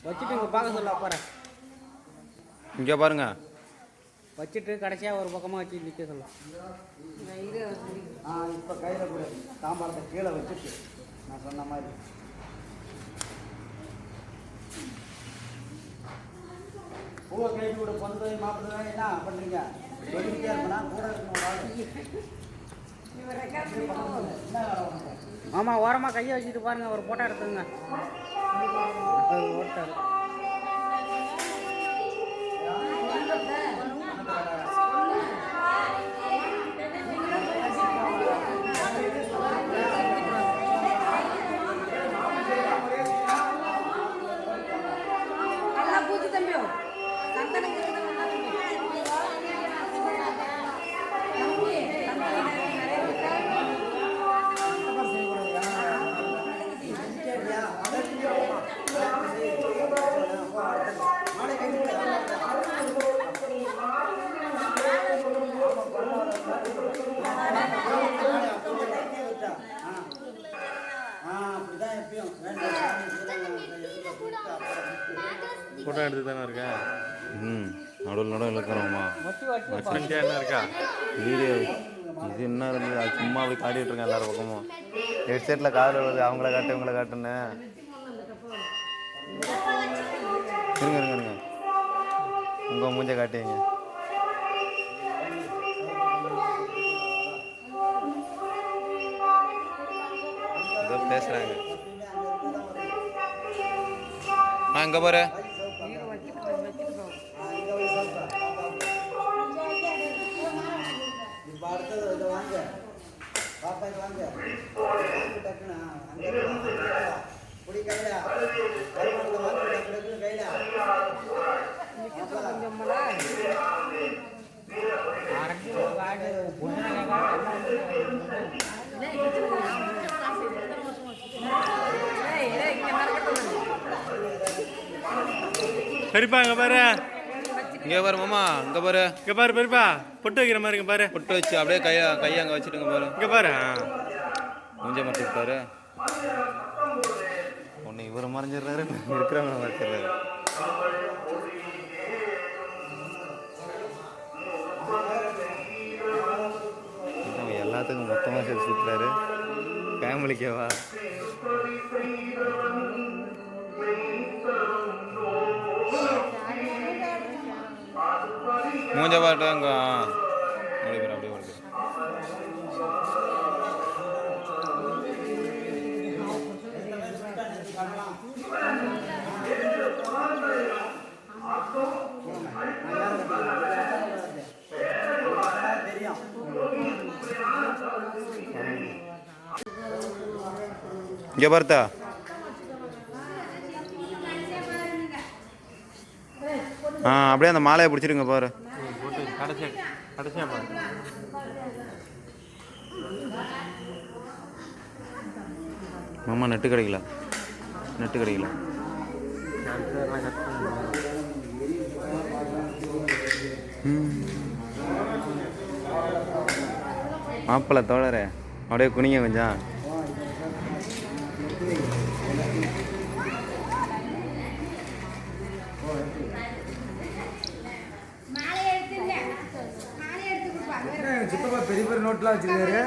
வச்சுட்டு இங்கே பார்க்க சொல்ல போகிறேன். இங்கே பாருங்க. வச்சுட்டு கடைசியாக ஒரு பக்கமாக வச்சு நிற்க சொல்லலாம். இப்போ கையில் கூட தாம்பாளத்தை கீழே வச்சுட்டு நான் சொன்ன மாதிரி பூவை கைட்டு விட பொண்ணு மாப்பிள்ளை என்ன பண்ணுறீங்க? சொல்லிக்கிட்டே இருப்பேனா கூட இருக்கணும். ஆமாம், ஓரமாக கையை வச்சுட்டு பாருங்கள், ஒரு ஃபோட்டோ எடுத்துங்க. ஓட்டாரு ஃபோட்டோ எடுத்து தானே இருக்கா? நடுவில் இருக்கிறோம்மா. ஃப்ரெண்டியாக என்ன இருக்கா? வீடியோ இது என்ன இருந்தது? அது சும்மா போய் காட்டிகிட்டு இருக்கேன் எல்லாரும் பக்கமும். ஹெட்செட்டில் காதில் வருது, அவங்கள காட்டு இவங்கள காட்டுன்னு. இருங்க உங்கள் மூஞ்ச காட்டுவீங்க. ஏதோ பேசுகிறாங்க. இங்கே பாரு. அடுத்தது வாங்க பாப்பா, வாங்க டக்குன்னு அங்கே குடி கையில் வாங்க டக்கு கையில் பெரியப்பா இங்கே பாரு. இங்கே பாரு மாமா, இங்கே பாரு. இங்கே பாரு பெரியப்பா, பொட்டு வைக்கிற மாதிரி இங்கே பாரு. பொட்டு வச்சு அப்படியே கையை அங்கே வச்சுட்டுங்க பாரு. இங்கே பாரு, மூஞ்ச மறைச்சிட்டு பாரு. ஒன்று இவர் மறைஞ்சிடுறாரு, இருக்கிறவங்க மறைச்சிடுறாரு. எல்லாத்துக்கும் மொத்தமாக சேர்த்து சுற்றுறாரு. ஃபேமிலிக்கேவா? மூஞ்ச பாட்டுங்க அப்படியே அப்படியே வருது. இங்கே பார்த்தா அப்படியே அந்த மாலையை பிடிச்சிருங்க பாரு. கடைசியா பாரு. மாமா நெட்டு கிடைக்கல. மாப்பிள்ளை தோழரே அப்படியே குனிங்க கொஞ்சம். சித்தப்பா பெரிய பெரிய நோட்லாம் வச்சிருக்காரு.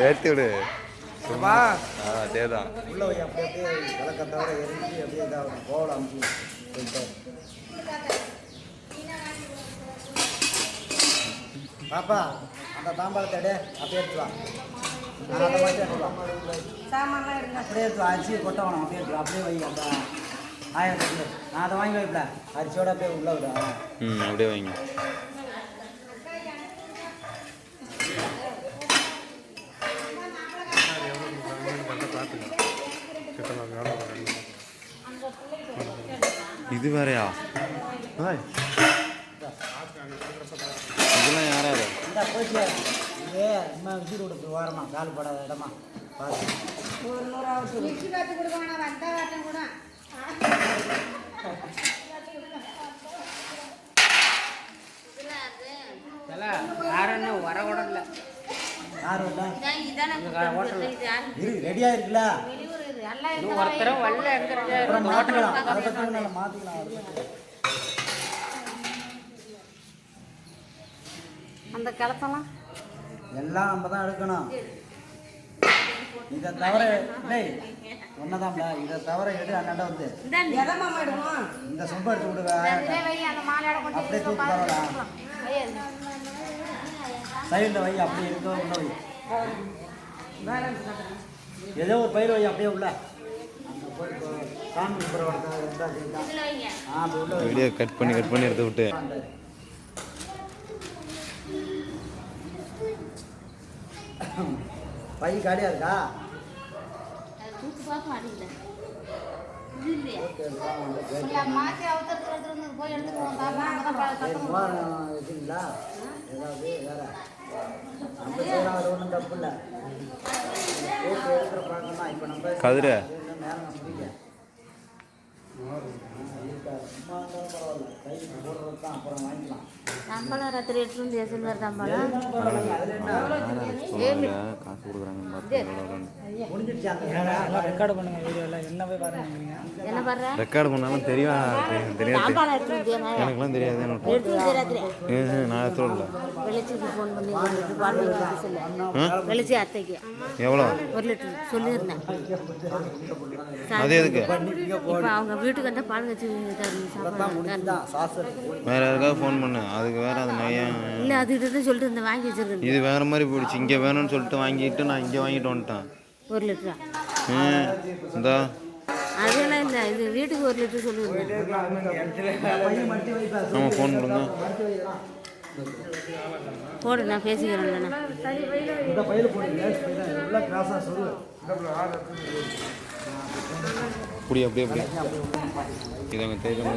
ஏற்றி விடு. அதேதான் உள்ள போய் அப்படியே விளக்கத்தோட எரிஞ்சு அப்படியே இதாகும். கோவலை அமுச்சு பாப்பா அந்த தாம்பாளத்தோட அப்படியே எடுத்துவா. அதை மட்டும் எடுத்துவா. அப்படியே எடுத்துவா. அரிசி கொட்ட வேணும். அப்படியே எடுத்துவா. அப்படியே வை. அந்த 1000 நான் அதை வாங்கி வைப்பல. அரிசியோட அப்படியே உள்ள விட. அப்படியே வைங்க. இது வேறையா? இதெல்லாம் யாராவது இந்த போச்சு. இது அம்மா விசிறு கொடுத்து வாரமா கால் படாத இடமா பார்த்து யாரும் வர கூட இல்லை. யார் வரல ஹோட்டலில் ரெடியாக இருக்குல்ல ஒருத்தரும் வரல அப்புறம் மாற்றிக்கலாம் அதை பற்றி நல்லா மாற்றிக்கலாம் அந்த கிளத்தலாம் எல்லாம் நம்ம தான் எடுக்கணும். இதை தவிர இல்லை ஒன்னதாம்ல இதை தவிர எடு அண்ணாண்ட வந்து இந்த சொம்பை எடுத்து விடுவ அப்படியே தூக்கி பரவாயில்ல சைடில் வை அப்படியே இருக்க உள்ள வை ஏதோ ஒரு பயிர் வை அப்படியே உள்ள சாமி வீடியோ கட் பண்ணி எடுத்து விட்டு பை காலியா இருக்கா இருக்குங்களா ஏதாவது வேற நம்ம செய்யலாம் அது ஒன்றும் தப்பு இல்லை ஓகே எடுக்கிற பார்க்கணுமா இப்போ நம்ம கதிர நேரம் முடிக்க பரவாயில்ல கை போடுறது தான் அப்புறம் வாங்கிக்கலாம் சம்பளம் ராத்திரி 8 சில்வர் சம்பளம் காசு கொடுக்குறாங்க ரெக்கார்டு பண்ணுங்க வீடியோ எல்லாம் என்ன போய் பாருங்க என்ன பண்ற ரெக்கார்டு பண்ணாலும் தெரியாது சம்பளம் எடுத்து எனக்குலாம் தெரியாது நான் எடுத்துல வெளிச்சுக்கு ஃபோன் பண்ணி 1 லிட்டர் பால் வாங்கி சொல்லு வெளிச்சி அத்தைக்கு எவ்வளோ 1 லிட்டர் சொல்லியிருந்தேன் அது எதுக்கு இப்போ அவங்க வீட்டுக்கு வந்தால் பால் வச்சு வேற யாருக்காவது ஃபோன் பண்ணு அதுக்கு வேற அது நையம் இல்லை அது இதுன்னு சொல்லிட்டு இருந்தேன் வாங்கி வச்சிருக்கேன் இது வேற மாதிரி போயிடுச்சு இங்கே வேணும்னு சொல்லிட்டு வாங்கிட்டு நான் இங்கே வாங்கிட்டு வந்துட்டேன் 1 லிட்டரா இந்தா அதெல்லாம் இல்லை இது வீட்டுக்கு 1 லிட்டர் சொல்லியிருந்தேன் ஆமாம் ஃபோன் கொடுங்க போடு நான் பேசிக்கிறேன் இந்த பையில போடுங்க எல்லாம் கிராஸாக சொல்லு அப்படி இது அங்கே தெரியாம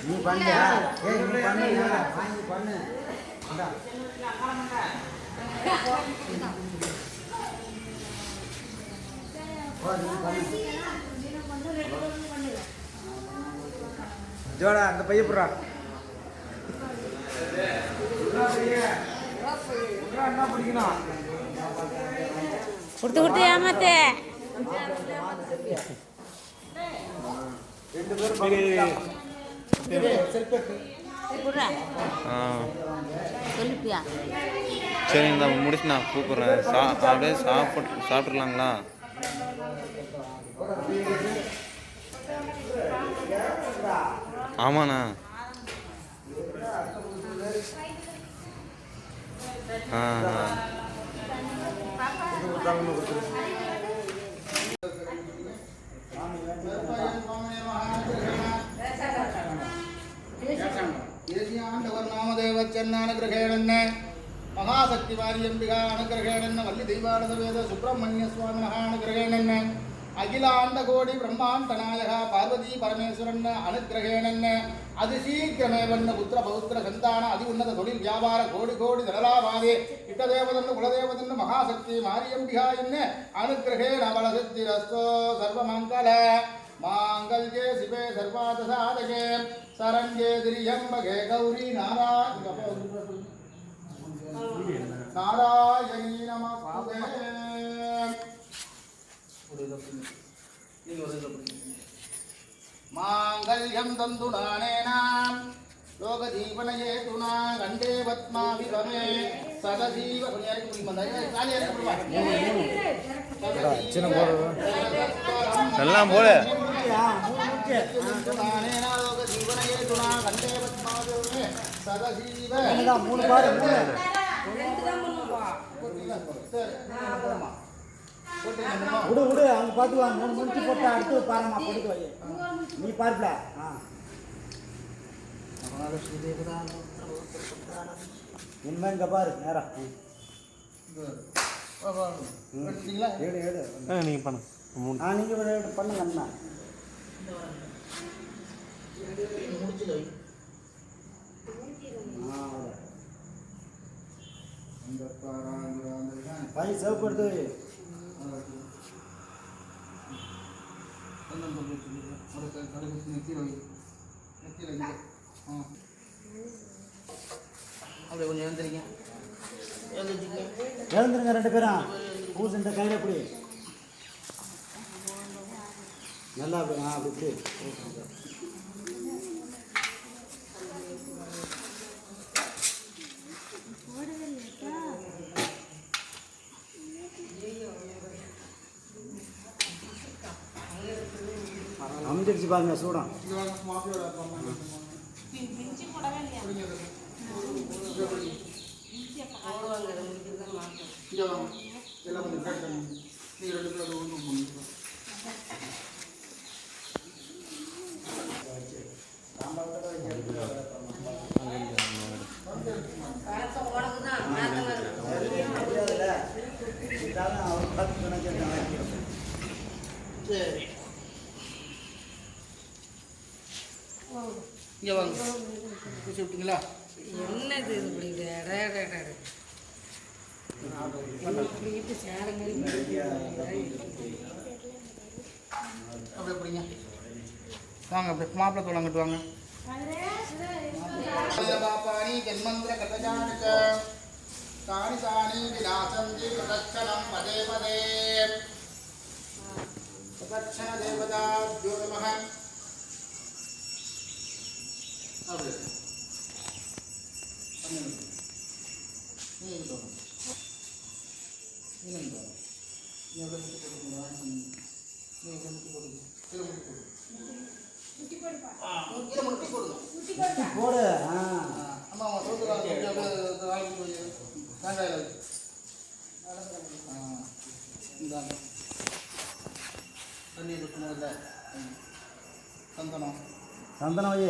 நீ பண்ணியா ஏய் நீ பண்ணு வாங்கி பண்ணு ஜோடா அந்த பைய போடுறா என்ன பிடிக்கணும் கொடுத்து ஏமாத்தே சொல்லிப்பியா சரி இந்த முடிச்சு நான் கூப்பிட்றேன் அப்படியே சாப்பிட்றலாங்களா ஆமாண்ணா நாமதேவச்சன்னானுகிரகேண மகாசக்திவாரியம்பிகா அனுகிரகேண வள்ளி தெய்வானத வேத சுப்பிரமணிய சுவாமி அனுகிரகேண அகிலாண்ட கோடி பிரம்மாண்ட நாயக பார்வதி பரமேஸ்வரன் அனுகிரகேண அதிசீக்கிரமேவன்ன புத்திர பௌத்திர சந்தான அதி உன்னத தொழில் வியாபார கோடி கோடி தனலாபாதே இட்டதேவதன்னு குலதேவதன்னு மகாசக்தி மாரியம்பிகா என்ன அனுகிரகேண பலசித்திரஸ்தோ சர்வமங்கல மாங்கல்யே சிவே சர்வாத சாதகே சரண்யே திரியம்பகே கௌரி நாராயணீ நமஸ்தே மாங்கல்யம் தந்துநானேனாம் லோகஜீவனயேதுனா கண்டே பத்மாவிபமே சதஜீவ எல்லாம் போல லோகஜீவனயேதுனா கண்டே பத்மாவிபமே சதஜீவ 3 பாரு விடு அவங்க பார்த்துக்குவாங்க 3 முடிச்சு போட்டு அடுத்து பாருமா போட்டு வை நீ பார்ப்பல இனிமே இங்கே பாரு நேரா நீங்கள் பண்ணு நீங்கள் பண்ணுங்க அண்ணா பை சேவ் கொடுத்து அப்படியே கொஞ்சம் எழுந்திரிங்க. எழுந்துருங்க 2 பேரும். பூசு இந்த கையில் எப்படி நல்லா அப்படி அப்படி அமைஞ்சிருச்சு பாருங்க சூடம். எல்லாம் கொஞ்சம் பேக் பண்ணி நீங்கள் 2 பேரும் ஒன்று பண்ணுங்க. சரி இங்கே வாங்க. பூசி விட்டீங்களா? என்னது இது இப்படி அப்படியே பிடிங்க. வாங்க அப்படியே மாப்பிள்ளை தோழங்கிட்டு வாங்க. பாப்பாணி ஜன்மந்திர கதஜானிச்ச தானி தானி விநாசந்தி பிரதட்சணம் பதே பதே பிரதட்சண தேவதாभ्यो நமः. அப்படியே போடு. ஆமாம் வெங்காயம் இந்தாங்க தண்ணி இருக்கணும். இல்லை சந்தனம் சந்தனம் வை.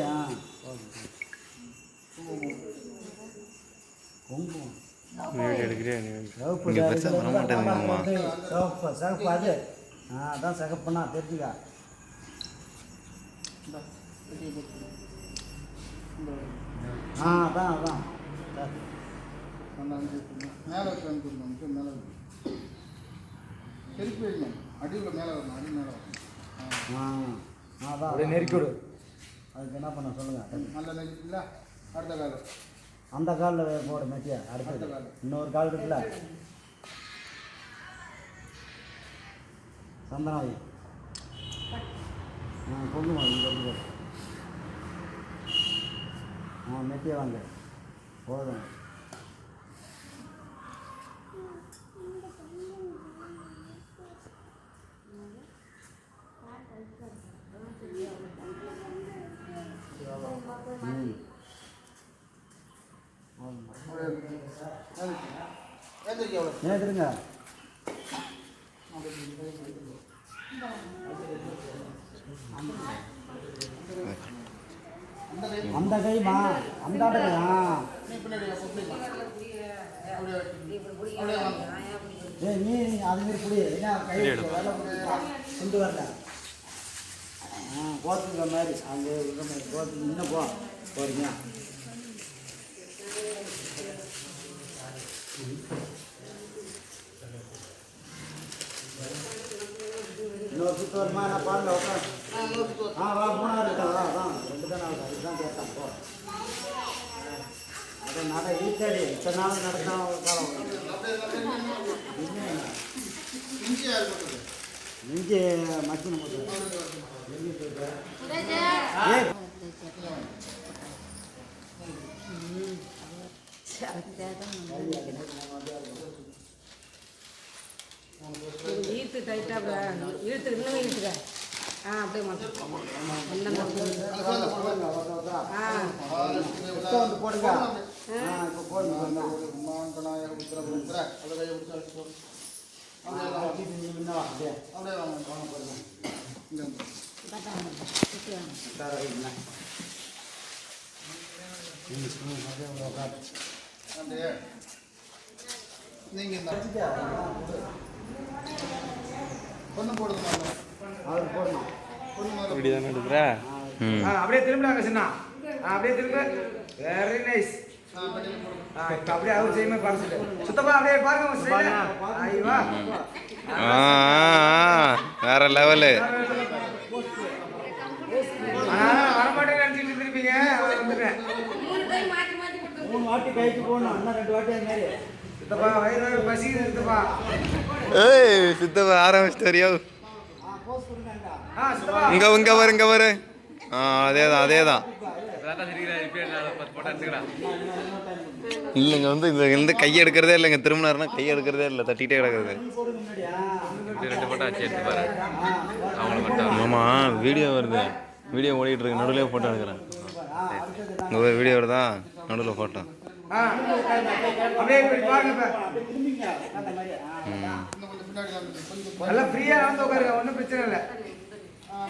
குங்குமம் சிவப்பு சிவப்பு அது அதான் சிகப்புண்ணா தெரிஞ்சுக்கா. அதான் அதான் மேலே வச்சு அனுப்பிடணும். மேலே திருப்பி வைக்கணும். அடியில் மேலே வரணும். அடி மேலே வரணும். அதான் அப்படியே நெருக்கி விடு. அதுக்கு என்ன பண்ண சொல்லுங்கள். நல்ல நெருக்கி இல்லை. அடுத்த காலம் அந்த காலில் போடு மெட்டியா. அடுத்தது இன்னொரு கால் இருக்குல்ல சந்தனம் வை. கொண்டு இங்கே கொண்டு மெட்டியா வாங்க போதும். ஏற்றுங்க. அந்த கைமா அந்த நீ அதுமாரி புடி. என்ன கை கொண்டு வரல கோத்துக்கிற மாதிரி அங்கே இருக்கிற மாதிரி கோத்துக்கு இன்னும் போறீங்க. இன்னொரு சுற்று வருமா? நான் பாருங்க உட்காந்து. வா 3 இருக்கா? அதான் 2 தானே ஆகுது. அதுதான் கேட்டான். போ அதை நட வீட்டாடி இத்தனை நாள் நடத்தா காலம். இஞ்சி மக்கின ஈர்த்து டைட்டாக இழுத்து இன்னும் இழுத்துக்க. அப்படியே மாட்டோம். போடுங்க. இப்போ போடுங்க. பொண்ணு போடுங்க. அவர் போடணும். இப்படி தானே எடுக்கிறா? அப்படியே திரும்பினாங்க சின்ன. அப்படியே திரும்ப. Very nice. இப்போ அப்படியே அவர் செய்யுமே பார்த்துட்டு சுத்தமா அப்படியே பாருங்க. ஐவா வேற லெவலு. வரமாட்டேன்னு நினச்சிட்டு இருப்பீங்க. வந்துட்டேன். 3 வாட்டி கைக்கு போகணும் அண்ணா 2 வாட்டி அந்த மாதிரி சித்தப்பா வயிறு பசிக்குது சித்தப்பா. ஏய் சித்தப்பா ஆரம்பிச்சிட்டு வரியா போஸ் கொடுங்கடா சித்தப்பா இங்க வரு அதேதான் இல்லைங்க வந்து இந்த கையை எடுக்கிறதே இல்லைங்க திரும்பினாருன்னா கையை எடுக்கிறதே இல்லை தட்டிகிட்டே கிடக்குறது ஆமாம் வீடியோ வருது வீடியோ ஓடிட்டு இருக்கு நடுவில் ஃபோட்டோ எடுக்கிறேன் இங்கே வீடியோ வருதா நடுவில் ஃபோட்டோ அப்படியே இப்படி பாருங்க நல்லா ஃப்ரீயா வந்து உட்காருங்க ஒன்றும் பிரச்சனை இல்லை.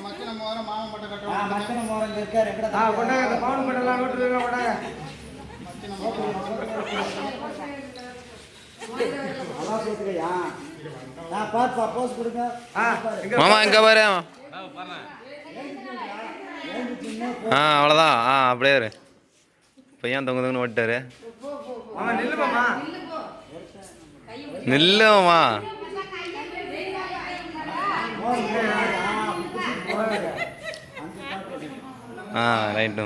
மக்கின மோரம் மாமன் பட்ட மத்தன மோரம் இருக்காரு எங்கடா கொண்டாங்க அந்த பவுன் பண்ணலாம் நோட்டு கொண்டாங்க. அதான் சொல்லுங்கயா நான் பாப்பா போஸ் கொடுங்க மாமா எங்கே பாரு அவ்வளோதான் அப்படியே இரு பையன் தொங்குன்னு ஓட்டாரு மாமா நில்லுமாமா நில்லுமா ரைட்டு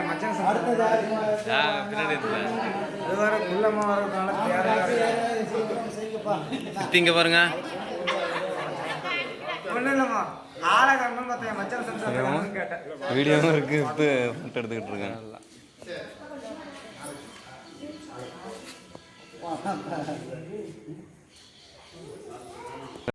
மச்சான் பின்னாடி அது வர குள்ளமா வரதுனால சுற்றி இங்கே பாருங்க ஒன்றும் இல்லைம்மா ஆளை கண்ணு பார்த்தேன் மச்சான் சம்சாரம் கேட்டேன். வீடியோவும் இருக்கு இப்போ ஃபோட்டோ எடுத்துக்கிட்டு இருக்கேன்